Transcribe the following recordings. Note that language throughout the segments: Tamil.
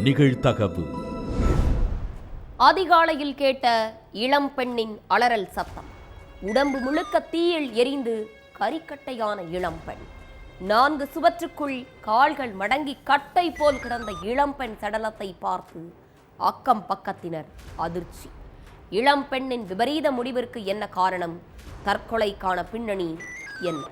நிகழ்தகவு. அதிகாலையில் கேட்ட இளம் பெண்ணின் அலறல் சத்தம். உடம்பு முழுக்க தீயில் எரிந்து கரிக்கட்டையான இளம்பெண். 4 சுவற்றுக்குள் கால்கள் மடங்கி கட்டை போல் கிடந்த இளம்பெண் சடலத்தை பார்த்து அக்கம் பக்கத்தினர் அதிர்ச்சி. இளம்பெண்ணின் விபரீத முடிவிற்கு என்ன காரணம்? தற்கொலைக்கான பின்னணி என்ன?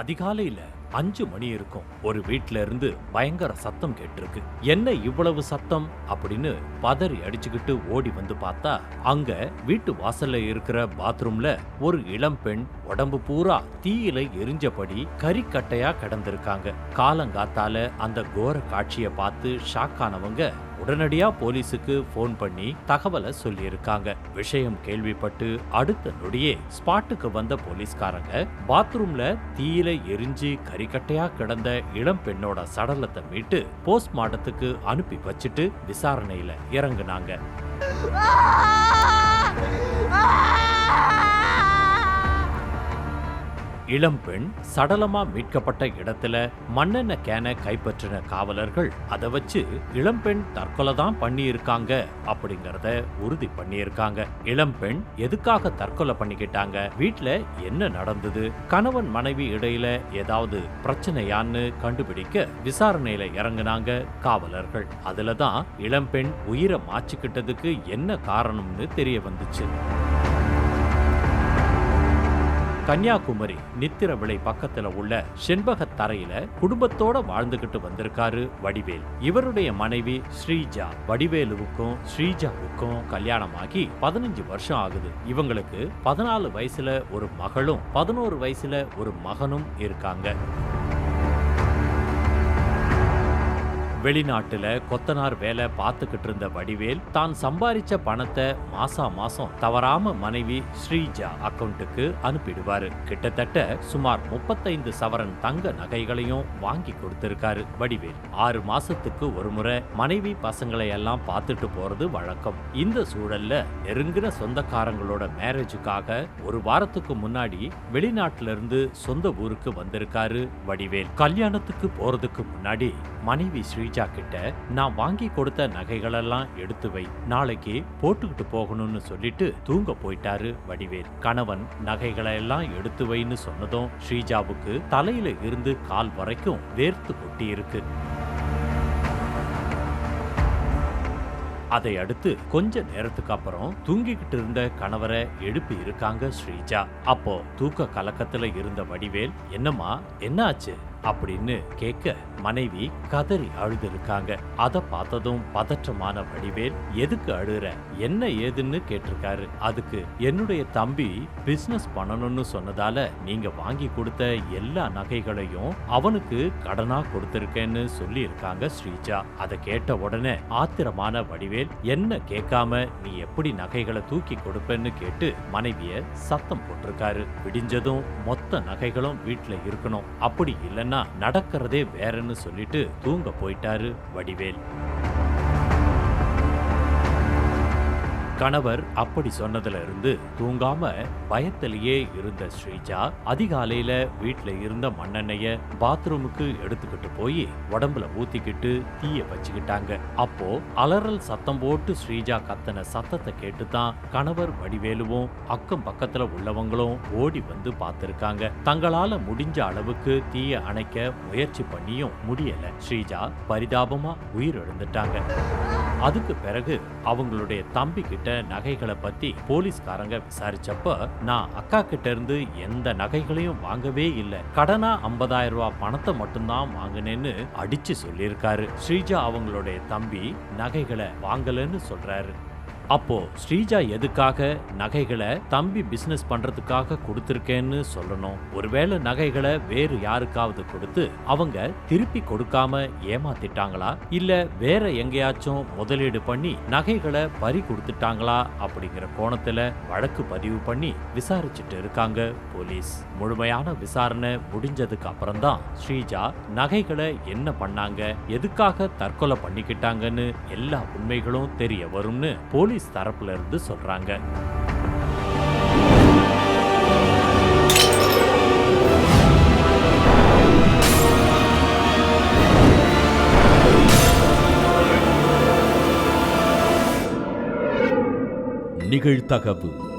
அதிகாலையில 5 மணி இருக்கும். ஒரு வீட்ல இருந்து பயங்கர சத்தம் கேட்டிருக்கு. என்ன இவ்வளவு சத்தம் அப்படின்னு பதறி அடிச்சுக்கிட்டு ஓடி வந்து பார்த்தா, அங்க வீட்டு வாசல்ல இருக்கிற பாத்ரூம்ல ஒரு இளம் பெண் உடம்பு பூரா தீயில எரிஞ்சபடி கரிக்கட்டையா கிடந்திருக்காங்க. காலங்காத்தால அந்த கோர காட்சியை பார்த்து ஷாக் ஆனவங்க உடனடியா போலீஸுக்கு போன் பண்ணி தகவலை சொல்லியிருக்காங்க. விஷயம் கேள்விப்பட்டு அடுத்த நொடியே ஸ்பாட்டுக்கு வந்த போலீஸ்காரங்க பாத்ரூம்ல தீயில எரிஞ்சு கரிக்கட்டையா கிடந்த இளம் பெண்ணோட சடலத்தை மீட்டு போஸ்ட்மார்ட்டத்துக்கு அனுப்பி வச்சுட்டு விசாரணையில இறங்குனாங்க. இளம்பெண் சடலமா மீட்கப்பட்ட இடத்துல மண்ணெண்ண கேனை கைப்பற்றின காவலர்கள் அதை வச்சு இளம்பெண் தற்கொலை தான் பண்ணியிருக்காங்க அப்படிங்கறத உறுதி பண்ணியிருக்காங்க. இளம்பெண் எதுக்காக தற்கொலை பண்ணிக்கிட்டாங்க? வீட்டுல என்ன நடந்தது? கணவன் மனைவி இடையில ஏதாவது பிரச்சனையான்னு கண்டுபிடிக்க விசாரணையில இறங்குனாங்க காவலர்கள். அதுலதான் இளம்பெண் உயிரை மாச்சிக்கிட்டதுக்கு என்ன காரணம்னு தெரிய வந்துச்சு. கன்னியாகுமரி நித்திரவிளை பக்கத்துல உள்ள செண்பகத்தரையில குடும்பத்தோட வாழ்ந்துகிட்டு வந்திருக்காரு வடிவேல். இவருடைய மனைவி ஸ்ரீஜா. வடிவேலுவுக்கும் ஸ்ரீஜாவுக்கும் கல்யாணமாகி 15 வருஷம் ஆகுது. இவங்களுக்கு 14 வயசுல ஒரு மகளும் 11 வயசுல ஒரு மகனும் இருக்காங்க. வெளிநாட்டுல கொத்தனார் வேலை பார்த்துக்கிட்டு இருந்த வடிவேல் தான் சம்பாதிச்ச பணத்தை மாசம் தவறாம மனைவி ஸ்ரீஜா அக்கவுண்ட்டுக்கு அனுப்பிடுவாரு. கிட்டத்தட்ட சுமார் 35 சவரன் தங்க நகைகளையும் வாங்கி கொடுத்திருக்காரு வடிவேல். 6 மாசத்துக்கு ஒரு முறை மனைவி பசங்களை எல்லாம் பார்த்துட்டு போறது வழக்கம். இந்த சூழல்ல நெருங்கின சொந்தக்காரங்களோட மேரேஜுக்காக ஒரு வாரத்துக்கு முன்னாடி வெளிநாட்டுல இருந்து சொந்த ஊருக்கு வந்திருக்காரு வடிவேல். கல்யாணத்துக்கு போறதுக்கு முன்னாடி மனைவி ஸ்ரீஜா கிட்ட நான் வாங்கி கொடுத்த நகைகளெல்லாம் எடுத்து வை, நாளைக்கு போட்டுக்கிட்டு போகணும்னு சொல்லிட்டு தூங்க போயிட்டாரு வடிவேல். கணவன் நகைகளை எல்லாம் எடுத்து வைன்னு சொன்னதும் ஸ்ரீஜாவுக்கு தலையில இருந்து கால் வரைக்கும் வேர்த்து கொட்டி இருக்கு. அதை அடுத்து கொஞ்ச நேரத்துக்கு அப்புறம் தூங்கிக்கிட்டு இருந்த கணவரை எழுப்பி இருக்காங்க ஸ்ரீஜா. அப்போ தூக்க கலக்கத்துல இருந்த வடிவேல், என்னம்மா என்ன ஆச்சு அப்படின்னு கேட்க மனைவி கதறி அழுது இருக்காங்க. அதை பார்த்ததும் பதற்றமான வடிவேல், எதுக்கு அழுற, என்ன ஏதுன்னு கேட்டிருக்காரு. அதுக்கு என்னுடைய தம்பி பிசினஸ் பண்ணணும்னு சொன்னதால நீங்க வாங்கி கொடுத்த எல்லா நகைகளையும் அவனுக்கு கடனா கொடுத்திருக்கேன்னு சொல்லி இருக்காங்க ஸ்ரீஜா. அதை கேட்ட உடனே ஆத்திரமான வடிவேல், என்ன கேட்காம நீ எப்படி நகைகளை தூக்கி கொடுப்பேன்னு கேட்டு மனைவிய சத்தம் போட்டிருக்காரு. விடிஞ்சதும் மொத்த நகைகளும் வீட்டுல இருக்கணும், அப்படி இல்லைன்னா நடக்கிறதே வேறன்னு சொல்லிட்டு தூங்க போயிட்டாரு வடிவேல். கணவர் அப்படி சொன்னதுல இருந்து தூங்காம பயத்திலேயே இருந்த ஸ்ரீஜா அதிகாலையில வீட்டுல இருந்த மண்ணெண்ணெய பாத்ரூமுக்கு எடுத்துக்கிட்டு போய் உடம்புல ஊத்திக்கிட்டு தீய வச்சுக்கிட்டாங்க. அப்போ அலறல் சத்தம் போட்டு ஸ்ரீஜா கத்தன சத்தத்தை கேட்டுதான் கணவர் வடிவேலுவும் அக்கம் பக்கத்துல உள்ளவங்களும் ஓடி வந்து பார்த்திருக்காங்க. தங்களால முடிஞ்ச அளவுக்கு தீய அணைக்க முயற்சி பண்ணியும் முடியல. ஸ்ரீஜா பரிதாபமா உயிரிழந்துட்டாங்க. அதுக்கு பிறகு அவங்களுடைய தம்பி கிட்ட நகைகளை பத்தி போலீஸ்காரங்க விசாரிச்சப்ப, நான் அக்கா கிட்ட இருந்து எந்த நகைகளையும் வாங்கவே இல்லை, கடனா 50,000 ரூபாய் பணத்தை மட்டும்தான் வாங்கினேன்னு அடிச்சு சொல்லியிருக்காரு. ஸ்ரீஜா அவங்களுடைய தம்பி நகைகளை வாங்கலன்னு சொல்றாரு. அப்போ ஸ்ரீஜா எதுக்காக நகைகளை தம்பி பிசினஸ் பண்றதுக்காக கொடுத்திருக்கேன்னு சொல்லணும்? ஒருவேளை நகைகளை வேறு யாருக்காவது கொடுத்து அவங்க திருப்பி கொடுக்காம ஏமாத்திட்டாங்களா, இல்ல வேற எங்கேயாச்சும் முதலீடு பண்ணி நகைகளை பறி கொடுத்துட்டாங்களா அப்படிங்கிற கோணத்துல வழக்கு பதிவு பண்ணி விசாரிச்சுட்டு இருக்காங்க போலீஸ். முழுமையான விசாரணை முடிஞ்சதுக்கு அப்புறம் தான் ஸ்ரீஜா நகைகளை என்ன பண்ணாங்க, எதுக்காக தற்கொலை பண்ணிக்கிட்டாங்கன்னு எல்லா உண்மைகளும் தெரிய வரும்னு போலீஸ் தரப்புல இருந்து சொல்றாங்க. நிகழ்தகவு.